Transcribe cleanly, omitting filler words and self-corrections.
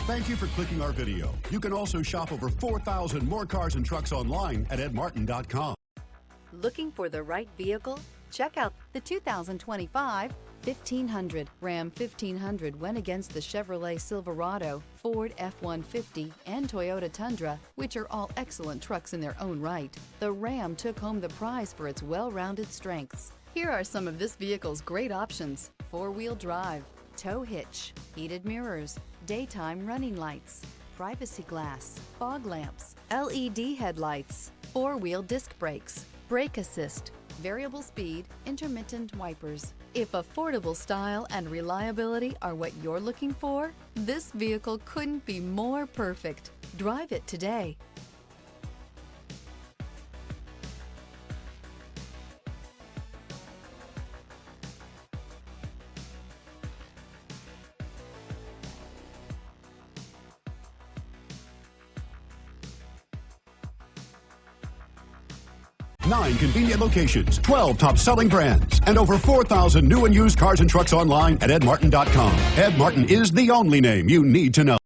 Thank you for clicking our video. You can also shop over 4,000 more cars and trucks online at edmartin.com. Looking for the right vehicle? Check out the 2025 1500. Ram 1500 went against the Chevrolet Silverado, Ford F-150, and Toyota Tundra, which are all excellent trucks in their own right. The Ram took home the prize for its well-rounded strengths. Here are some of this vehicle's great options: four-wheel drive, tow hitch, heated mirrors, daytime running lights, privacy glass, fog lamps, LED headlights, four-wheel disc brakes, brake assist, variable speed, intermittent wipers. If affordable style and reliability are what you're looking for, this vehicle couldn't be more perfect. Drive it today. Nine convenient locations, 12 top-selling brands, and over 4,000 new and used cars and trucks online at edmartin.com. Ed Martin is the only name you need to know.